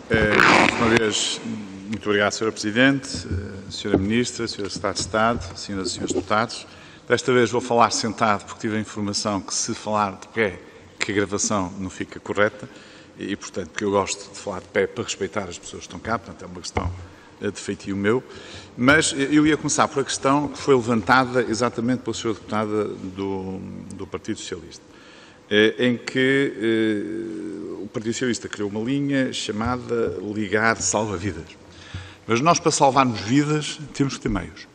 Mais uma vez, muito obrigado, Sra. Presidente, Sra. Ministra, Sra. Secretária de Estado, Sras. e Srs. Deputados. Desta vez vou falar sentado porque tive a informação que se falar de pé, que a gravação não fica correta e, portanto, que eu gosto de falar de pé para respeitar as pessoas que estão cá, portanto, é uma questão de feitio meu. Mas eu ia começar por a questão que foi levantada exatamente pela Sra. Deputada do Partido Socialista, em que o Partido Socialista criou uma linha chamada Ligar Salva-Vidas. Mas nós, para salvarmos vidas, temos que ter meios.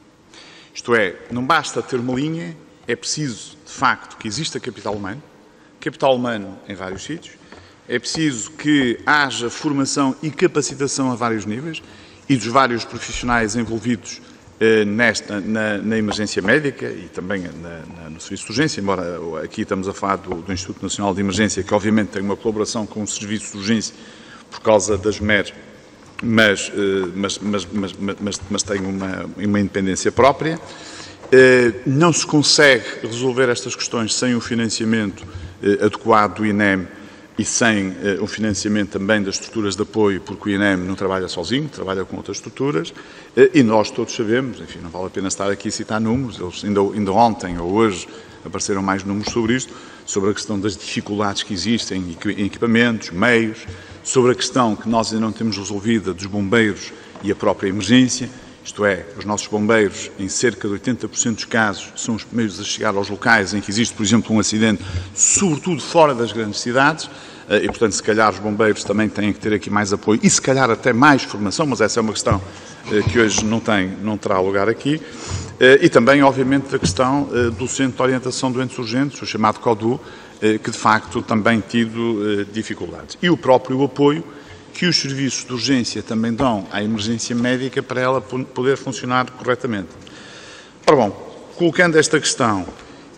Isto é, não basta ter uma linha, é preciso, de facto, que exista capital humano em vários sítios, é preciso que haja formação e capacitação a vários níveis e dos vários profissionais envolvidos na emergência médica e também no serviço de urgência, embora aqui estamos a falar do Instituto Nacional de Emergência, que obviamente tem uma colaboração com o serviço de urgência por causa das MERs, mas tem uma independência própria. Não se consegue resolver estas questões sem o financiamento adequado do INEM e sem o financiamento também das estruturas de apoio, porque o INEM não trabalha sozinho, trabalha com outras estruturas, e nós todos sabemos, enfim, não vale a pena estar aqui a citar números, eles ainda ontem ou hoje apareceram mais números sobre isto, sobre a questão das dificuldades que existem em equipamentos, meios, sobre a questão que nós ainda não temos resolvida dos bombeiros e a própria emergência, isto é, os nossos bombeiros, em cerca de 80% dos casos, são os primeiros a chegar aos locais em que existe, por exemplo, um acidente, sobretudo fora das grandes cidades, e, portanto, se calhar os bombeiros também têm que ter aqui mais apoio e, se calhar, até mais formação, mas essa é uma questão que hoje não terá lugar aqui. E também, obviamente, da questão do Centro de Orientação de Doentes Urgentes, o chamado CODU, que, de facto, também tido dificuldades. E o próprio apoio que os serviços de urgência também dão à emergência médica para ela poder funcionar corretamente. Ora bom, colocando esta questão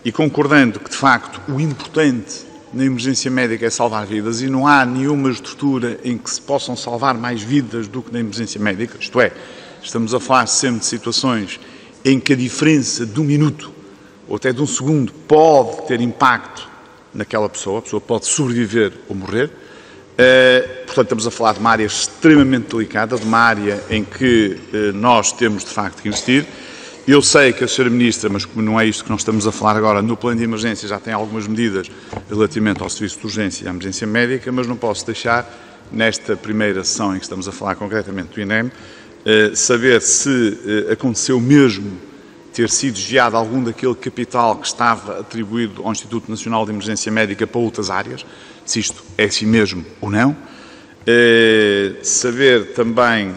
e concordando que, de facto, o importante na emergência médica é salvar vidas e não há nenhuma estrutura em que se possam salvar mais vidas do que na emergência médica, isto é, estamos a falar sempre de situações em que a diferença de um minuto ou até de um segundo pode ter impacto naquela pessoa, a pessoa pode sobreviver ou morrer. Portanto, estamos a falar de uma área extremamente delicada, de uma área em que nós temos de facto que investir. Eu sei que a Sra. Ministra, mas como não é isto que nós estamos a falar agora, no plano de emergência já tem algumas medidas relativamente ao serviço de urgência e à emergência médica, mas não posso deixar, nesta primeira sessão em que estamos a falar concretamente do INEM, saber se aconteceu mesmo ter sido desviado algum daquele capital que estava atribuído ao Instituto Nacional de Emergência Médica para outras áreas, se isto é assim mesmo ou não. Saber também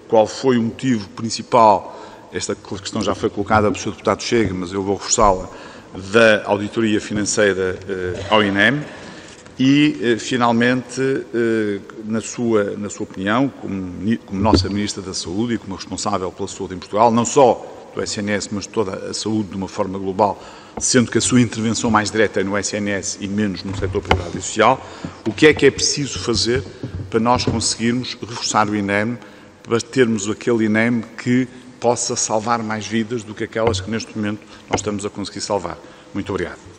qual foi o motivo principal, esta questão já foi colocada pelo Sr. Deputado Chega, mas eu vou reforçá-la, da auditoria financeira ao INEM e, finalmente, na sua opinião, como nossa Ministra da Saúde e como responsável pela saúde em Portugal, não só do SNS, mas toda a saúde de uma forma global, sendo que a sua intervenção mais direta é no SNS e menos no setor privado e social, o que é preciso fazer para nós conseguirmos reforçar o INEM, para termos aquele INEM que possa salvar mais vidas do que aquelas que neste momento nós estamos a conseguir salvar. Muito obrigado.